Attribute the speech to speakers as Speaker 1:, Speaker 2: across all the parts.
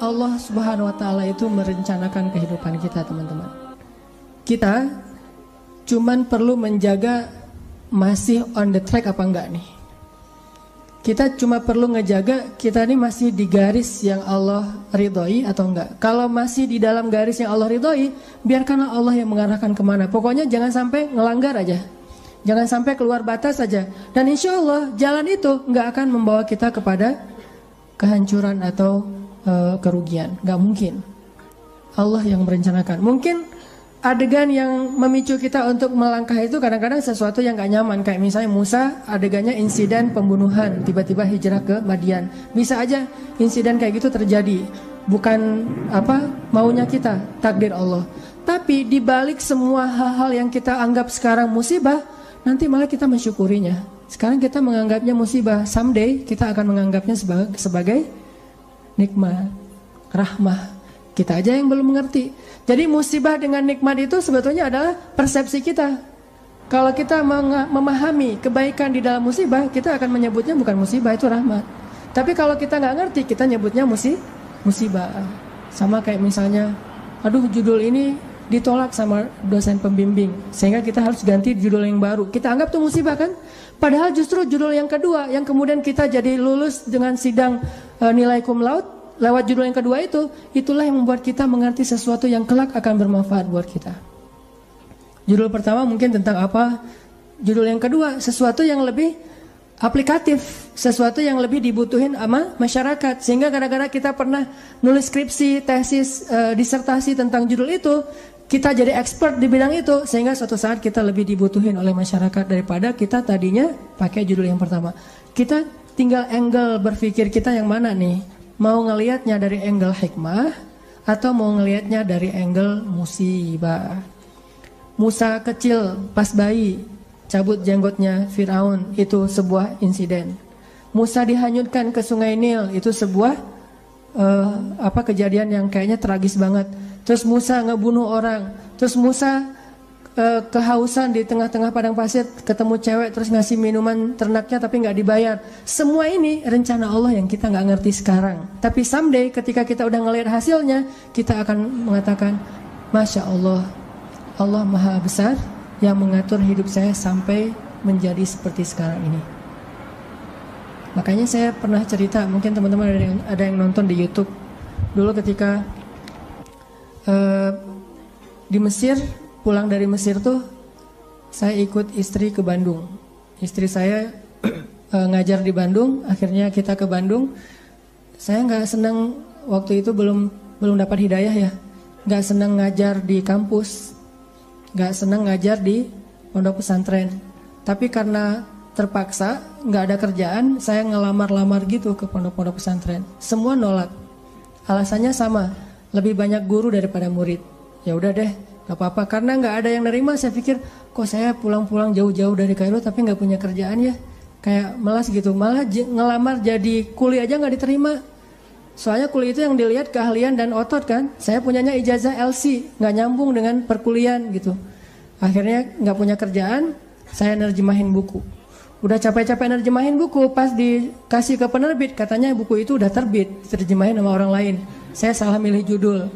Speaker 1: Allah Subhanahu wa Ta'ala itu merencanakan kehidupan kita, teman-teman. Kita cuman perlu menjaga masih on the track apa enggak nih. Kita cuma perlu ngejaga kita ini masih di garis yang Allah ridhoi atau enggak. Kalau masih di dalam garis yang Allah ridhoi, biarkanlah Allah yang mengarahkan kemana. Pokoknya jangan sampai ngelanggar aja, jangan sampai keluar batas aja. Dan insya Allah jalan itu nggak akan membawa kita kepada kehancuran atau kerugian. Nggak mungkin. Allah yang merencanakan. Mungkin adegan yang memicu kita untuk melangkah itu kadang-kadang sesuatu yang gak nyaman. Kayak misalnya Musa, adegannya insiden pembunuhan, tiba-tiba hijrah ke Madian. Bisa aja insiden kayak gitu terjadi, bukan maunya kita, takdir Allah. Tapi dibalik semua hal-hal yang kita anggap sekarang musibah, nanti malah kita mensyukurinya. Sekarang kita menganggapnya musibah, someday kita akan menganggapnya sebagai nikmat, rahmah. Kita aja yang belum mengerti. Jadi musibah dengan nikmat itu sebetulnya adalah persepsi kita. Kalau kita memahami kebaikan di dalam musibah, kita akan menyebutnya bukan musibah, itu rahmat. Tapi kalau kita nggak ngerti, kita nyebutnya musibah. Sama kayak misalnya, aduh judul ini ditolak sama dosen pembimbing, sehingga kita harus ganti judul yang baru. Kita anggap itu musibah kan? Padahal justru judul yang kedua, yang kemudian kita jadi lulus dengan sidang nilai cum laude, lewat judul yang kedua itu, itulah yang membuat kita mengerti sesuatu yang kelak akan bermanfaat buat kita. Judul pertama mungkin tentang apa, judul yang kedua sesuatu yang lebih aplikatif, sesuatu yang lebih dibutuhin sama masyarakat. Sehingga kadang-kadang kita pernah nulis skripsi, tesis, disertasi tentang judul itu, kita jadi expert di bidang itu, sehingga suatu saat kita lebih dibutuhin oleh masyarakat daripada kita tadinya pakai judul yang pertama. Kita tinggal angle berpikir kita yang mana nih? Mau ngelihatnya dari angle hikmah atau mau ngelihatnya dari angle musibah. Musa kecil pas bayi cabut jenggotnya Firaun, itu sebuah insiden. Musa dihanyutkan ke Sungai Nil, itu sebuah kejadian yang kayaknya tragis banget. Terus Musa ngebunuh orang, terus Musa kehausan di tengah-tengah padang pasir, ketemu cewek terus ngasih minuman ternaknya tapi nggak dibayar. Semua ini rencana Allah yang kita nggak ngerti sekarang. Tapi someday ketika kita udah ngelihat hasilnya, kita akan mengatakan, Masya Allah, Allah Maha Besar yang mengatur hidup saya sampai menjadi seperti sekarang ini. Makanya saya pernah cerita, mungkin teman-teman ada yang nonton di YouTube. Dulu ketika di Mesir, pulang dari Mesir tuh, saya ikut istri ke Bandung. Istri saya ngajar di Bandung, akhirnya kita ke Bandung. Saya nggak senang waktu itu belum dapat hidayah ya, nggak senang ngajar di kampus, nggak senang ngajar di pondok pesantren. Tapi karena terpaksa, nggak ada kerjaan, saya ngelamar-lamar gitu ke pondok-pondok pesantren. Semua nolak, alasannya sama, lebih banyak guru daripada murid. Ya udah deh, gak apa-apa, karena nggak ada yang nerima. Saya pikir, kok saya pulang-pulang jauh-jauh dari Kairo tapi nggak punya kerjaan ya, kayak malas gitu. Malah ngelamar jadi kuli aja nggak diterima. Soalnya kuli itu yang dilihat keahlian dan otot kan. Saya punyanya ijazah LC, nggak nyambung dengan perkuliahan gitu. Akhirnya nggak punya kerjaan, saya nerjemahin buku. Udah capek-capek nerjemahin buku, pas dikasih ke penerbit katanya buku itu udah terbit, terjemahin sama orang lain. Saya salah milih judul.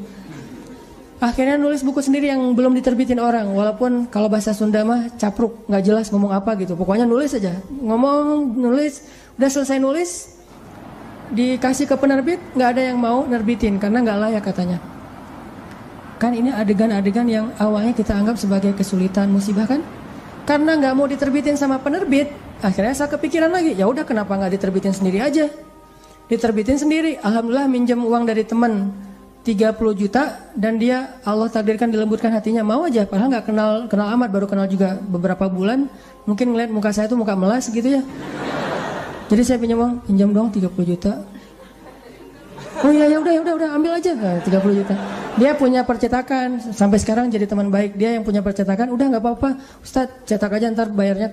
Speaker 1: Akhirnya nulis buku sendiri yang belum diterbitin orang. Walaupun kalau bahasa Sunda mah capruk, gak jelas ngomong apa gitu. Pokoknya nulis aja, nulis. Udah selesai nulis, dikasih ke penerbit, gak ada yang mau nerbitin karena gak layak katanya. Kan ini adegan-adegan yang awalnya kita anggap sebagai kesulitan, musibah kan. Karena gak mau diterbitin sama penerbit, akhirnya saya kepikiran lagi, ya udah kenapa gak diterbitin sendiri aja. Diterbitin sendiri, alhamdulillah minjem uang dari teman 30 juta, dan dia Allah takdirkan dilembutkan hatinya, mau aja, padahal nggak kenal amat, baru kenal juga beberapa bulan, mungkin ngeliat muka saya tuh muka melas gitu ya. Jadi saya pinjam dong 30 juta. Oh ya udah ambil aja, 30 juta. Dia punya percetakan, sampai sekarang jadi teman baik. Dia yang punya percetakan, udah nggak apa-apa, Ustadz cetak aja, ntar bayarnya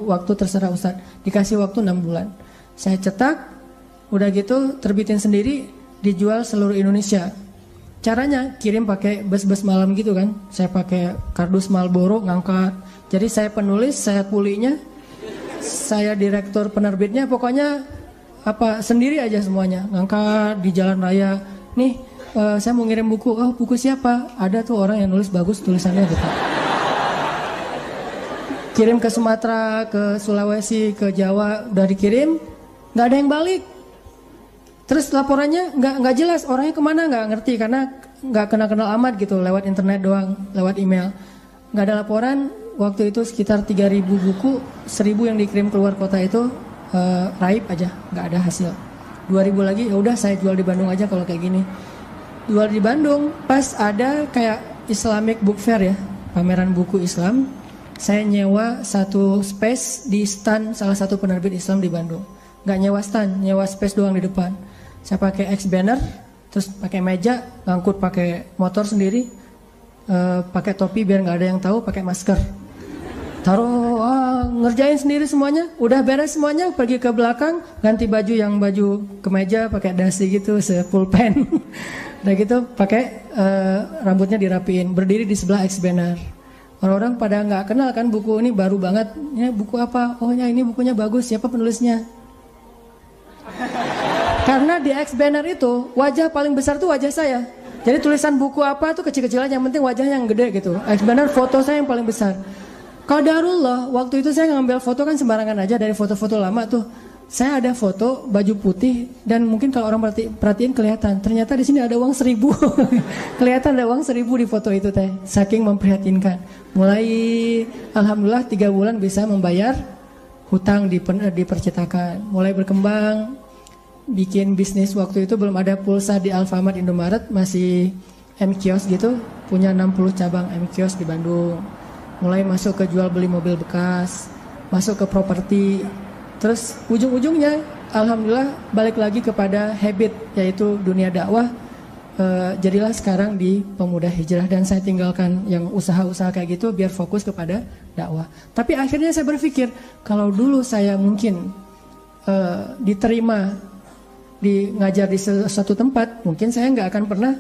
Speaker 1: waktu terserah Ustadz. Dikasih waktu 6 bulan. Saya cetak, udah gitu terbitin sendiri. Dijual seluruh Indonesia. Caranya kirim pakai bus-bus malam gitu kan. Saya pakai kardus Marlboro ngangkat. Jadi saya penulis, saya kulinya, saya direktur penerbitnya, pokoknya sendiri aja semuanya. Ngangkat di jalan raya, nih saya mau ngirim buku. Oh, buku siapa? Ada tuh orang yang nulis bagus tulisannya gitu. Kirim ke Sumatera, ke Sulawesi, ke Jawa, udah dikirim, nggak ada yang balik. Terus laporannya nggak jelas, orangnya kemana nggak ngerti karena nggak kenal amat gitu, lewat internet doang, lewat email. Nggak ada laporan. Waktu itu sekitar 3.000 buku, 1.000 yang dikirim keluar kota itu raib aja, nggak ada hasil. 2.000 lagi, ya udah saya jual di Bandung aja kalau kayak gini. Jual di Bandung, pas ada kayak Islamic Book Fair ya, pameran buku Islam. Saya nyewa satu space di stand salah satu penerbit Islam di Bandung. Nggak nyewa stand, nyewa space doang di depan. Saya pakai X banner, terus pakai meja, ngangkut pakai motor sendiri, pakai topi biar nggak ada yang tahu, pakai masker. Taruh, ngerjain sendiri semuanya, udah beres semuanya, pergi ke belakang, ganti baju yang baju kemeja, pakai dasi gitu, sepulpen. Udah gitu, pakai rambutnya dirapiin, berdiri di sebelah X banner. Orang-orang pada nggak kenal kan buku ini baru banget. Ya, buku apa? Oh ya ini bukunya bagus. Siapa penulisnya? Karena di X banner itu wajah paling besar tuh wajah saya. Jadi tulisan buku apa tuh kecil-kecil aja. Yang penting wajahnya yang gede gitu. X banner foto saya yang paling besar. Qadarullah waktu itu saya ngambil foto kan sembarangan aja dari foto-foto lama tuh. Saya ada foto baju putih dan mungkin kalau orang perhatiin kelihatan. Ternyata di sini ada uang 1.000. Kelihatan ada uang 1.000 di foto itu teh. Saking memprihatinkan. Mulai alhamdulillah 3 bulan bisa membayar hutang di percetakan. Mulai berkembang, bikin bisnis waktu itu belum ada pulsa di Alfamart, Indomaret, masih M-Kios gitu. Punya 60 cabang M-Kios di Bandung. Mulai masuk ke jual beli mobil bekas, masuk ke properti. Terus ujung-ujungnya alhamdulillah balik lagi kepada habit yaitu dunia dakwah. Jadilah sekarang di Pemuda Hijrah dan saya tinggalkan yang usaha-usaha kayak gitu biar fokus kepada dakwah. Tapi akhirnya saya berpikir kalau dulu saya mungkin diterima ngajar di suatu tempat, mungkin saya nggak akan pernah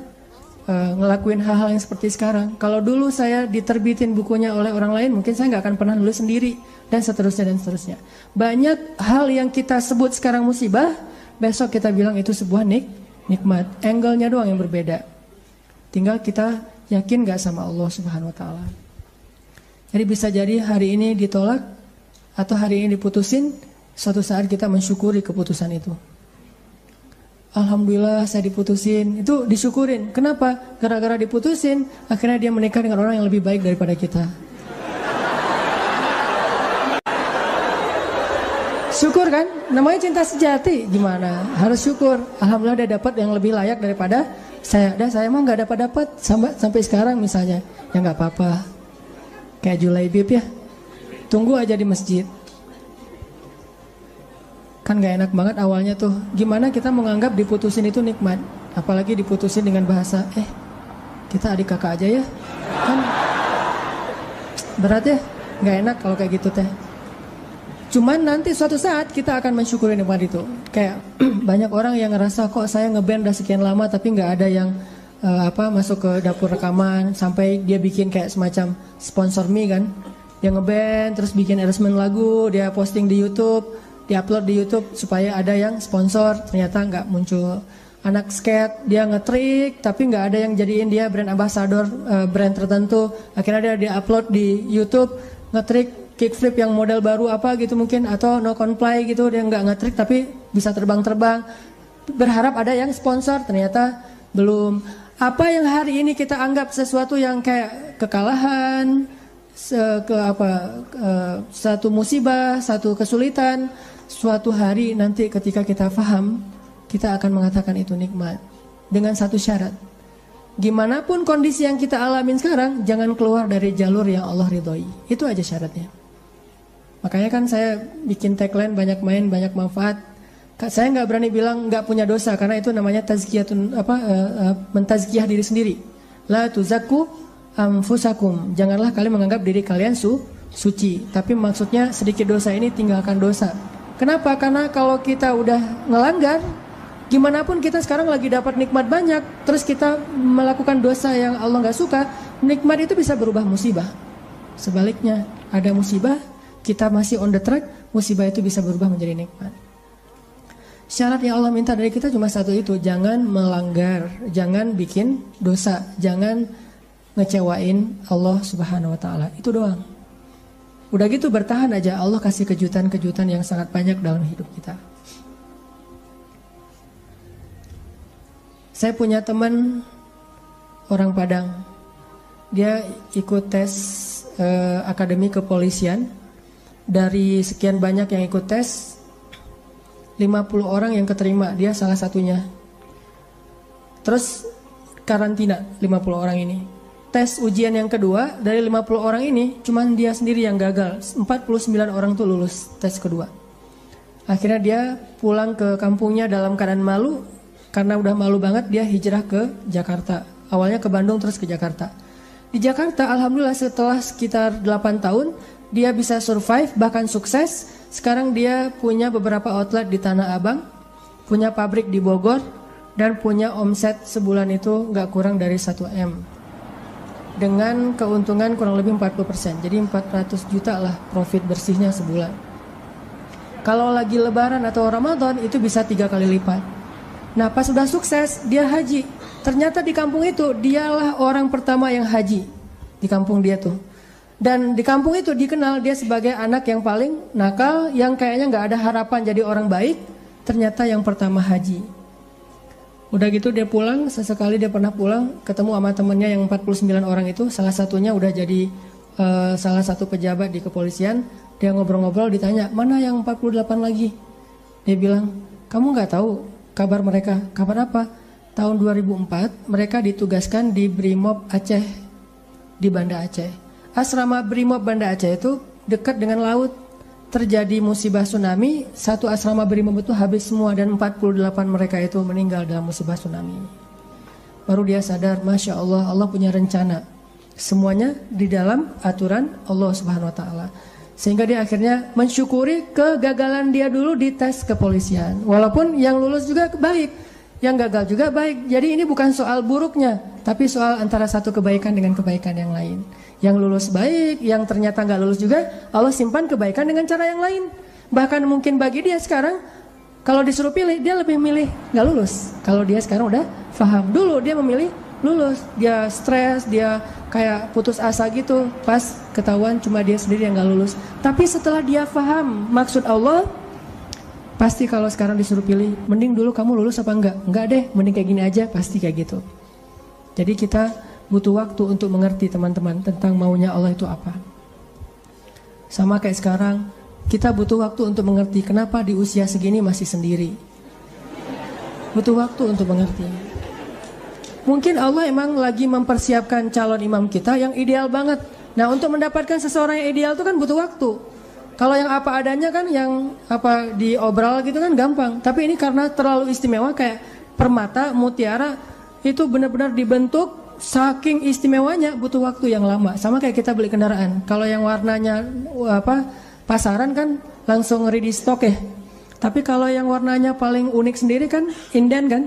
Speaker 1: ngelakuin hal-hal yang seperti sekarang. Kalau dulu saya diterbitin bukunya oleh orang lain, mungkin saya nggak akan pernah nulis sendiri dan seterusnya dan seterusnya. Banyak hal yang kita sebut sekarang musibah, besok kita bilang itu sebuah nikmat. Angle-nya doang yang berbeda. Tinggal kita yakin nggak sama Allah Subhanahu Wa Taala. Jadi bisa jadi hari ini ditolak atau hari ini diputusin, suatu saat kita mensyukuri keputusan itu. Alhamdulillah saya diputusin, itu disyukurin. Kenapa? Gara-gara diputusin, akhirnya dia menikah dengan orang yang lebih baik daripada kita. Syukur kan? Namanya cinta sejati. Gimana? Harus syukur. Alhamdulillah dia dapat yang lebih layak daripada saya. Dan saya mah nggak dapat sampai sekarang misalnya. Ya nggak apa-apa. Kayak Julaibib ya. Tunggu aja di masjid. Kan gak enak banget awalnya tuh. Gimana kita menganggap diputusin itu nikmat. Apalagi diputusin dengan bahasa kita adik kakak aja ya. Kan berat ya. Gak enak kalau kayak gitu teh. Cuman nanti suatu saat kita akan mensyukuri nikmat itu. Kayak banyak orang yang ngerasa kok saya ngeband udah sekian lama tapi gak ada yang masuk ke dapur rekaman. Sampai dia bikin kayak semacam sponsor me kan. Dia ngeband terus bikin arrangement lagu. Dia posting di YouTube, diupload di YouTube supaya ada yang sponsor, ternyata nggak muncul. Anak skate dia ngetrik tapi nggak ada yang jadiin dia brand ambassador brand tertentu. Akhirnya dia upload di YouTube ngetrik kickflip yang model baru apa gitu mungkin, atau no comply gitu, dia nggak ngetrik tapi bisa terbang-terbang. Berharap ada yang sponsor, ternyata belum. Apa yang hari ini kita anggap sesuatu yang kayak kekalahan, satu musibah, satu kesulitan, suatu hari nanti ketika kita paham, kita akan mengatakan itu nikmat. Dengan satu syarat, gimana pun kondisi yang kita alamin sekarang, jangan keluar dari jalur yang Allah ridhoi. Itu aja syaratnya. Makanya kan saya bikin tagline banyak main, banyak manfaat. Saya nggak berani bilang nggak punya dosa, karena itu namanya tazkiyatun mentazkiyah diri sendiri. La tuzakku anfusakum. Janganlah kalian menganggap diri kalian suci. Tapi maksudnya sedikit dosa ini tinggalkan dosa. Kenapa? Karena kalau kita udah ngelanggar, gimana pun kita sekarang lagi dapat nikmat banyak, terus kita melakukan dosa yang Allah nggak suka, nikmat itu bisa berubah musibah. Sebaliknya, ada musibah, kita masih on the track, musibah itu bisa berubah menjadi nikmat. Syarat yang Allah minta dari kita cuma satu itu, jangan melanggar, jangan bikin dosa, jangan ngecewain Allah Subhanahu wa taala. Itu doang. Udah gitu bertahan aja, Allah kasih kejutan-kejutan yang sangat banyak dalam hidup kita. Saya punya teman orang Padang. Dia ikut tes akademi kepolisian. Dari sekian banyak yang ikut tes, 50 orang yang keterima, dia salah satunya. Terus karantina 50 orang ini. Tes ujian yang kedua, dari 50 orang ini cuman dia sendiri yang gagal. 49 orang tuh lulus tes kedua. Akhirnya dia pulang ke kampungnya dalam keadaan malu. Karena udah malu banget, dia hijrah ke Jakarta. Awalnya ke Bandung terus ke Jakarta. Di Jakarta alhamdulillah setelah sekitar 8 tahun dia bisa survive, bahkan sukses. Sekarang dia punya beberapa outlet di Tanah Abang, punya pabrik di Bogor, dan punya omset sebulan itu gak kurang dari 1 M. Dengan keuntungan kurang lebih 40%, jadi 400 juta lah profit bersihnya sebulan. Kalau lagi lebaran atau Ramadan itu bisa 3 kali lipat. Nah pas sudah sukses, dia haji. Ternyata di kampung itu dialah orang pertama yang haji di kampung dia tuh. Dan di kampung itu dikenal dia sebagai anak yang paling nakal, yang kayaknya gak ada harapan jadi orang baik. Ternyata yang pertama haji. Udah gitu dia pulang, sesekali dia pernah pulang ketemu sama temennya yang 49 orang itu. Salah satunya udah jadi salah satu pejabat di kepolisian. Dia ngobrol-ngobrol, ditanya mana yang 48 lagi. Dia bilang, kamu gak tahu kabar mereka? Kabar apa? Tahun 2004 mereka ditugaskan di Brimob Aceh, di Banda Aceh. Asrama Brimob Banda Aceh itu dekat dengan laut. Terjadi musibah tsunami, satu asrama Brimob itu habis semua dan 48 mereka itu meninggal dalam musibah tsunami. Baru dia sadar, Masya Allah, Allah punya rencana. Semuanya di dalam aturan Allah Subhanahu wa taala. Sehingga dia akhirnya mensyukuri kegagalan dia dulu di tes kepolisian. Walaupun yang lulus juga baik, yang gagal juga baik. Jadi ini bukan soal buruknya, tapi soal antara satu kebaikan dengan kebaikan yang lain. Yang lulus baik, yang ternyata gak lulus juga, Allah simpan kebaikan dengan cara yang lain. Bahkan mungkin bagi dia sekarang, kalau disuruh pilih, dia lebih milih gak lulus. Kalau dia sekarang udah paham. Dulu dia memilih lulus, dia stres, dia kayak putus asa gitu. Pas ketahuan cuma dia sendiri yang gak lulus. Tapi setelah dia paham maksud Allah, pasti kalau sekarang disuruh pilih, mending dulu kamu lulus apa enggak? Enggak deh, mending kayak gini aja, pasti kayak gitu. Jadi kita butuh waktu untuk mengerti teman-teman tentang maunya Allah itu apa. Sama kayak sekarang, kita butuh waktu untuk mengerti kenapa di usia segini masih sendiri. Butuh waktu untuk mengerti. Mungkin Allah emang lagi mempersiapkan calon imam kita yang ideal banget. Nah untuk mendapatkan seseorang yang ideal itu kan butuh waktu. Kalau yang apa adanya kan, yang apa diobral gitu kan gampang. Tapi ini karena terlalu istimewa, kayak permata, mutiara, itu benar-benar dibentuk saking istimewanya, butuh waktu yang lama. Sama kayak kita beli kendaraan. Kalau yang warnanya pasaran kan langsung ready stock ya. Tapi kalau yang warnanya paling unik sendiri kan inden kan.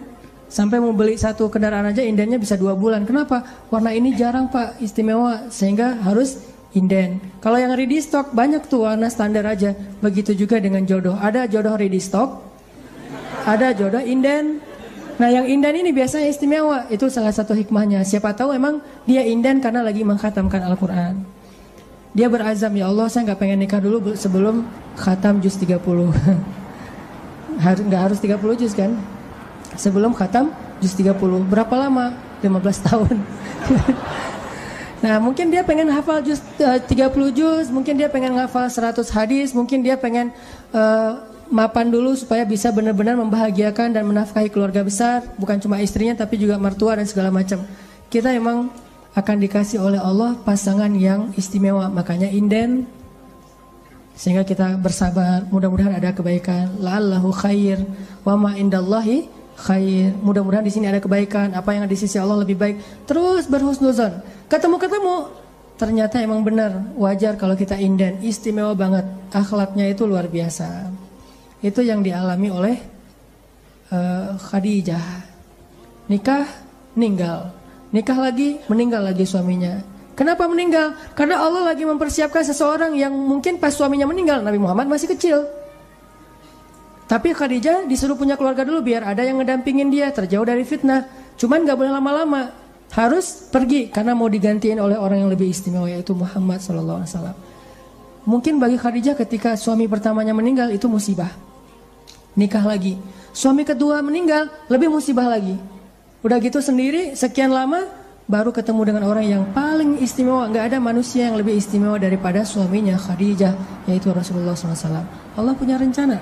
Speaker 1: Sampai mau beli satu kendaraan aja indennya bisa 2 bulan. Kenapa? Warna ini jarang Pak, istimewa, sehingga harus inden. Kalau yang ready stock banyak tuh warna standar aja. Begitu juga dengan jodoh. Ada jodoh ready stock, ada jodoh inden. Nah yang inden ini biasanya istimewa. Itu salah satu hikmahnya. Siapa tahu emang dia inden karena lagi mengkhatamkan Al-Quran. Dia berazam, ya Allah saya gak pengen nikah dulu sebelum khatam juz 30. Gak harus 30 juz kan. Sebelum khatam juz 30. Berapa lama? 15 tahun. Nah mungkin dia pengen hafal juz 30 juz. Mungkin dia pengen hafal 100 hadis. Mungkin dia pengen mapan dulu supaya bisa benar-benar membahagiakan dan menafkahi keluarga besar, bukan cuma istrinya tapi juga mertua dan segala macam. Kita emang akan dikasih oleh Allah pasangan yang istimewa, makanya inden, sehingga kita bersabar. Mudah-mudahan ada kebaikan. La'allahu khair wa ma indallahi khair. Mudah-mudahan di sini ada kebaikan. Apa yang ada di sisi Allah lebih baik. Terus berhusnuzon. Ketemu-ketemu, ternyata emang benar. Wajar kalau kita inden, istimewa banget. Akhlaknya itu luar biasa. Itu yang dialami oleh Khadijah. Nikah, meninggal. Nikah lagi, meninggal lagi suaminya. Kenapa meninggal? Karena Allah lagi mempersiapkan seseorang yang mungkin pas suaminya meninggal, Nabi Muhammad masih kecil. Tapi Khadijah disuruh punya keluarga dulu biar ada yang ngedampingin dia terjauh dari fitnah. Cuman gak boleh lama-lama, harus pergi karena mau digantiin oleh orang yang lebih istimewa, yaitu Muhammad SAW. Mungkin bagi Khadijah ketika suami pertamanya meninggal itu musibah, nikah lagi. Suami kedua meninggal, lebih musibah lagi. Udah gitu sendiri sekian lama baru ketemu dengan orang yang paling istimewa. Gak ada manusia yang lebih istimewa daripada suaminya Khadijah, yaitu Rasulullah SAW. Allah punya rencana.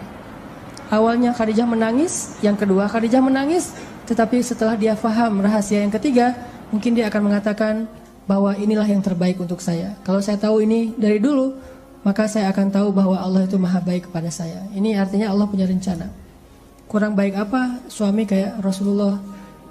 Speaker 1: Awalnya Khadijah menangis, yang kedua Khadijah menangis, tetapi setelah dia faham rahasia yang ketiga, mungkin dia akan mengatakan bahwa inilah yang terbaik untuk saya. Kalau saya tahu ini dari dulu, maka saya akan tahu bahwa Allah itu maha baik kepada saya. Ini artinya Allah punya rencana. Kurang baik apa suami kayak Rasulullah?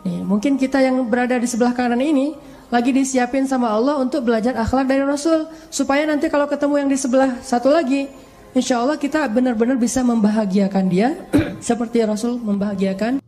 Speaker 1: Nih, mungkin kita yang berada di sebelah kanan ini lagi disiapin sama Allah untuk belajar akhlak dari Rasul, supaya nanti kalau ketemu yang di sebelah satu lagi, insya Allah kita benar-benar bisa membahagiakan dia seperti Rasul membahagiakan